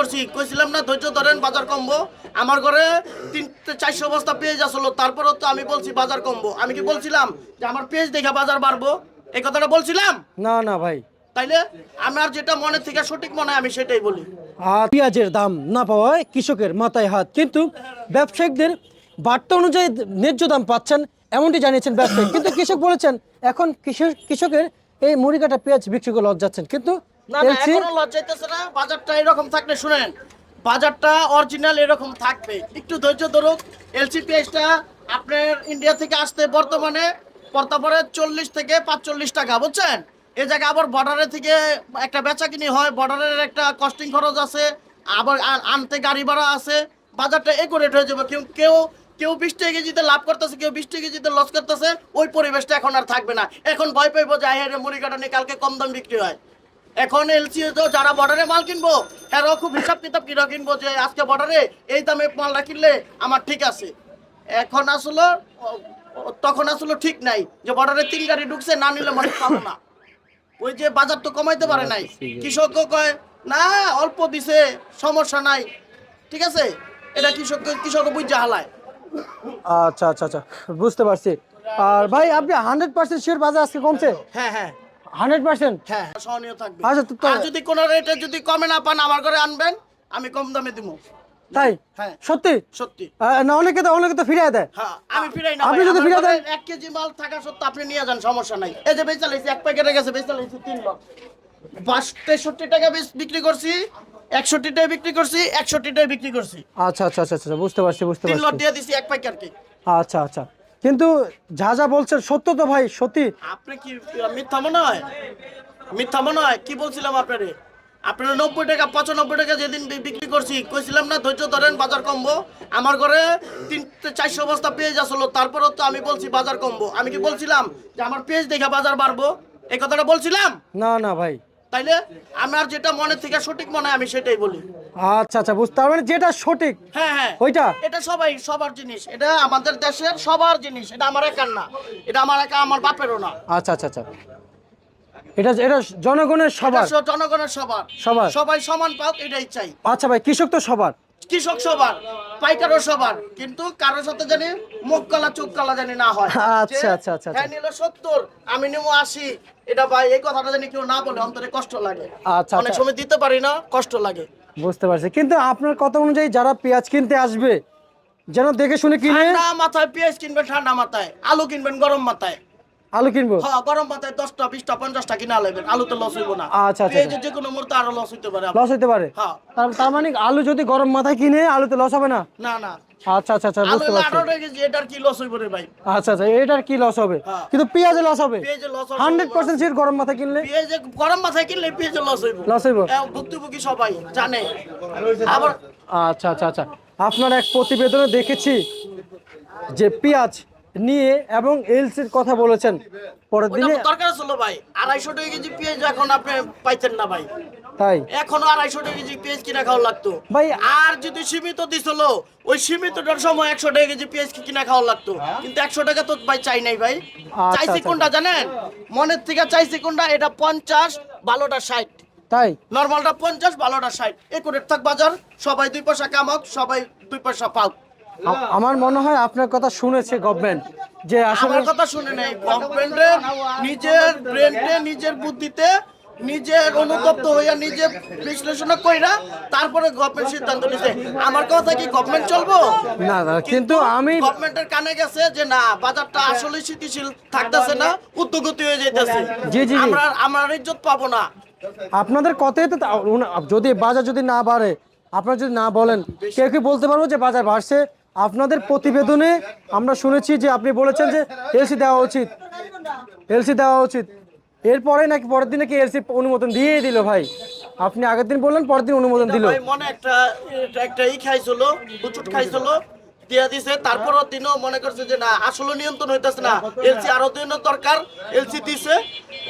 করছি, কইছিলাম না ধৈর্য ধরেন বাজার কমবো। আমার ঘরে 300-400 বস্তা পেঁয়াজ আসলো, তারপরেও তো আমি বলছি বাজার কমবো। আমি কি বলছিলাম যে আমার পেঁয়াজ দেখে বাজার বাড়বো? এই কথাটা বলছিলাম? না না ভাই, তাইলে আমার যেটা মনে থেকে সঠিক মনে হয় আমি সেটাই বলি। আর পেঁয়াজের দাম না পাওয়ায় কৃষকের মাথায় হাত, কিন্তু ব্যবসায়িকদের বার্তা অনুযায়ী ন্যায্য দাম পাচ্ছেন এমনটি জানিয়েছেন ব্যবসায়ী। কিন্তু কৃষক বলেছেন এখন কৃষকের এই মুড়ি কাটা পেঁয়াজ বিক্রি করে লজ্জাচ্ছেন। কিন্তু না না, এলসি এখনো লজ্জাইতেছে না। বাজারটা এরকম থাকলে শুনেন, বাজারটা অরিজিনাল এরকম থাকবে, একটু ধৈর্য ধরুক। এলসি পেঁয়াজটা আপনার ইন্ডিয়া থেকে আসতে বর্তমানে পড়তে পারে 40 থেকে 45 টাকা, বুঝছেন? এই জায়গায় আবার বর্ডারে থেকে একটা বেচা কিনি হয়, বর্ডারের একটা কস্টিং খরচ আছে, আবার আনতে গাড়ি ভাড়া আছে। বাজারটা একুরেট হয়ে যাবে। কেউ কেউ কেউ 20 টাকা কেজিতে লাভ করতেছে, কেউ 20 টাকা কেজিতে লস করতেছে। ওই পরিবেশটা এখন আর থাকবে না। এখন ভয় পাইবো যে হ্যাঁ মুড়ি কাটা নিয়ে কালকে কম দাম বিক্রি হয়। এখন এলসি তো যারা বর্ডারে মাল কিনবো, এরাও খুব হিসাব কিতাব কিনা কিনবো যে আজকে বর্ডারে এই দামে মালটা কিনলে আমার ঠিক আছে। এখন আসলে তখন আসলে ঠিক নাই যে বর্ডারে 3 গাড়ি ঢুকছে, না নিলে মানে পাবো না। ওই যে বাজার তো কমাইতে পারে নাই। কৃষকও কয় না অল্প দিছে, সমস্যা নাই, ঠিক আছে। এটা কৃষক বুঝে হালায়। আচ্ছা আচ্ছা আচ্ছা, বুঝতে পারছি। আর ভাই আপনি 100% শিওর বাজার আজকে কমছে? হ্যাঁ হ্যাঁ 100%? হ্যাঁ, সহনীয় থাকবে। আচ্ছা আর যদি কোনো রেটে যদি কমে না পান আমার ঘরে আনবেন, আমি কম দামে দিব। তাই? হ্যাঁ সত্যি? সত্যি। না, অনেকে তো ফিরিয়ে দেয়। হ্যাঁ আমি ফিরাই না আপনি ভাই। যদি আমার ফিরিয়ে ঘরে দেন? 1 কেজি মাল থাকা সত্ত্বেও আপনি নিয়ে যান, সমস্যা নাই। এই যে বেচা লাইছি, এক প্যাকেটে গেছে বেচা লাইছি 3 লট। 63 টাকা বিক্রি করছি, 61 টাকা বিক্রি করছি, 61 টাকা বিক্রি করছি। আচ্ছা আচ্ছা আচ্ছা আচ্ছা, বুঝতে পারছি 3 লট পারছি। দিয়ে দিছি এক প্যাকেটকে। আচ্ছা আচ্ছা, কিন্তু যা যা বলছেন সত্য তো ভাই, সত্যি? আপনি কি মিথ্যা মনে হয়? মিথ্যা মনে হয়? কি বলছিলাম আপনারে? আপনারা 90 টাকা 95 টাকা যেদিন বিক্রি করছি, কইছিলাম না ধৈর্য ধরেন বাজার কমবো। আমার ঘরে 300-400 বস্তা পেঁয়াজ আসলো, তারপরেও তো আমি বলছি বাজার কমবো। আমি কি বলছিলাম যে আমার পেঁয়াজ দেখে বাজার বাড়বো? এই কথাটা বলছিলাম? না না ভাই। তাইলে আমার যেটা মনে থেকে সঠিক মনে হয় আমি সেটাই বলি। আচ্ছা আচ্ছা, বুঝতে, তার মানে যেটা সঠিক হ্যাঁ হ্যাঁ, ওইটা। এটা সবার জিনিস, এটা আমাদের দেশের সবার জিনিস, এটা আমার একার না, এটা আমার একা, আমার বাপেরও না। আচ্ছা আচ্ছা আচ্ছা, এটা এটা জনগণের সবার। এটা জনগণের সবার, সবার। সবাই সমান পাক এটাই চাই। আচ্ছা ভাই, কৃষক তো সবার। কৃষক সবার, পাইকারও সবার, কিন্তু কারোর সাথে জানি মুখ কালা চোখ কালা জানি না হয়। আচ্ছা যে, আচ্ছা আচ্ছা হ্যাঁ নিল 70 আমি নেবো 80, এটা ভাই এই কথাটা জানি কেউ না বলে অন্তরে কষ্ট লাগে। আচ্ছা অনেক আচ্ছা, সময় দিতে পারি না, কষ্ট লাগে। বুঝতে পারছি। কিন্তু আপনার কথা অনুযায়ী যারা পেঁয়াজ কিনতে আসবে যেন দেখে শুনে কিনে। ঠান্ডা মাথায় পেঁয়াজ কিনবেন, ঠান্ডা মাথায় আলু কিনবেন, গরম মাথায়। আলু কিনবো? হ্যাঁ গরম মাথায় 10টা 20টা 50টা কিনা লাগবেন, আলুতে লস হইব না। আচ্ছা আচ্ছা, পেঁয়াজের যে কোনো মুহূর্তে আরো লস হইতে পারে। লস হতে পারে। হ্যাঁ তার মানে আলু যদি গরম মাথায় কিনে আলুতে লস হবে না? না না, আচ্ছা আচ্ছা আচ্ছা, আলু বুঝতে পারছি। 18 কেজি, এটার কি লস হইব রে ভাই? আচ্ছা আচ্ছা, এটার কি লস হবে? হ্যাঁ। কিন্তু পেঁয়াজে লস হবে পেঁয়াজের লস 100% শিওর গরম মাথায় কিনলে। পেঁয়াজে গরম মাথায় কিনলে পেঁয়াজের লস হইব। লস হইব? ভুক্তভোগী সবাই জানে। আবার আচ্ছা আচ্ছা আচ্ছা, আপনার এক প্রতিবেদনে দেখেছি যে পেঁয়াজ নিয়ে এবং এলসির কথা বলেছেন, পরের ওটা দিনে। দরকার ছিল ভাই, 250 টাকা কেজি পেঁয়াজ এখন আপনি পাইতেন না ভাই। তাই এখনো 250 টাকা কেজি পেঁয়াজ কিনা খাওয়া লাগতো ভাই। আর যদি সীমিত দিছিল, ওই সীমিতটার সময় 100 টাকা কেজি পেঁয়াজ কিনা খাওয়া লাগতো। কিন্তু 100 টাকা তো ভাই চাই নাই ভাই। আচ্ছা, চাইছি আচ্ছা। কোনটা জানেন? মনের থেকে চাইছি কোনটা, এটা 50, ভালোটা 60। তাই? নরমালটা 50, ভালোটা 60। একুরেট থাক বাজার, সবাই 2 পয়সা কামাক, সবাই 2 পয়সা পাক। আমার মনে হয় আপনার কথা শুনেছে গভর্নমেন্ট, যে আসলে। আমার কথা শুনে নেই গভর্নমেন্টের, নিজের ব্রেনটে, নিজের বুদ্ধিতে, নিজের অনুতপ্ত হইয়া, নিজে বিশ্লেষণ কইরা তারপরে গভর্নমেন্ট সিদ্ধান্ত নিছে। আমার কথা কি গভর্নমেন্ট চলবো? না না, কিন্তু আমি। গভর্নমেন্টের কানে গেছে যে না, বাজারটা আসলে স্থিতিশীল থাকতেছে না, উদ্যোগতি হয়ে যাইতেছে। জি, জি, জি। আমরা ইজ্জত পাবো না। আপনাদের কথাই তো যদি বাজার যদি না বাড়ে, আপনারা যদি না বলেন, কেউ কি বলতে পারবো যে বাজার বাড়ছে? আপনাদের প্রতিবেদনে আমরা শুনেছি যে আপনি বলেছেন যে এলসি দেওয়া উচিত, এলসি দেওয়া উচিত। এরপরে নাকি পরের দিনে কি এলসি অনুমোদন দিয়ে দিল ভাই? আপনি আগের দিন বললেন, পরের দিন অনুমোদন দিল। ভাই মনে একটা খাইছিল, হুচুট খাইছিল, দিয়া দিছে। তারপরও দিনও মনে করছে যে না, আসলে নিয়ন্ত্রণ হইতেছে না, এলসি আরো দিনও দরকার। এলসি দিছে,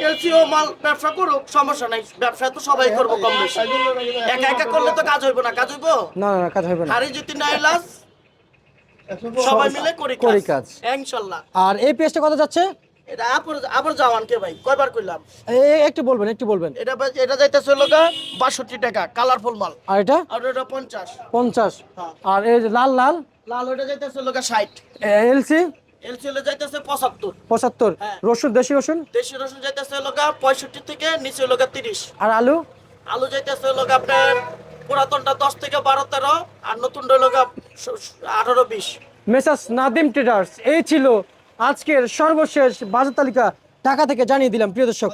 এলসিও মাল ব্যবসা করুক, সমস্যা নাই। ব্যবসা তো সবাই করবো কম বেশি, একা একা করলে তো কাজ হইব না। কাজ হইব না না, কাজ হবে না। হারি জিতি না এলাস, সবাই মিলে করি করি কাজ কাজ। ইনশাআল্লাহ। আর এই পেজটা কত যাচ্ছে? এটা আবার যাওয়ান কে ভাই কয়বার কইলাম। একটু বলবেন একটু বলবেন। এটা যাইতেছে লোকা 62 টাকা কালারফুল মাল। আর এটা আর এটা 50। 50। হ্যাঁ। আর এই যে লাল লাল লাল ওটা যাইতেছে লোকা 60। এলসি এলসি হলে যাইতেছে 75। 75। হ্যাঁ। রসুন দেশি রসুন দেশি রসুন যাইতেছে লোকা 65 থেকে নিচে লোকা 30। আর আলু আলু যাইতেছে লোকা আপনার পুরাতনটা 10 থেকে 12 13 আর নতুনটা লোকা 18 20। মেসাস নাদিম ট্রেডার্স এই ছিল আজকের সর্বশেষ বাজার তালিকা ঢাকা থেকে জানিয়ে দিলাম প্রিয় দর্শক।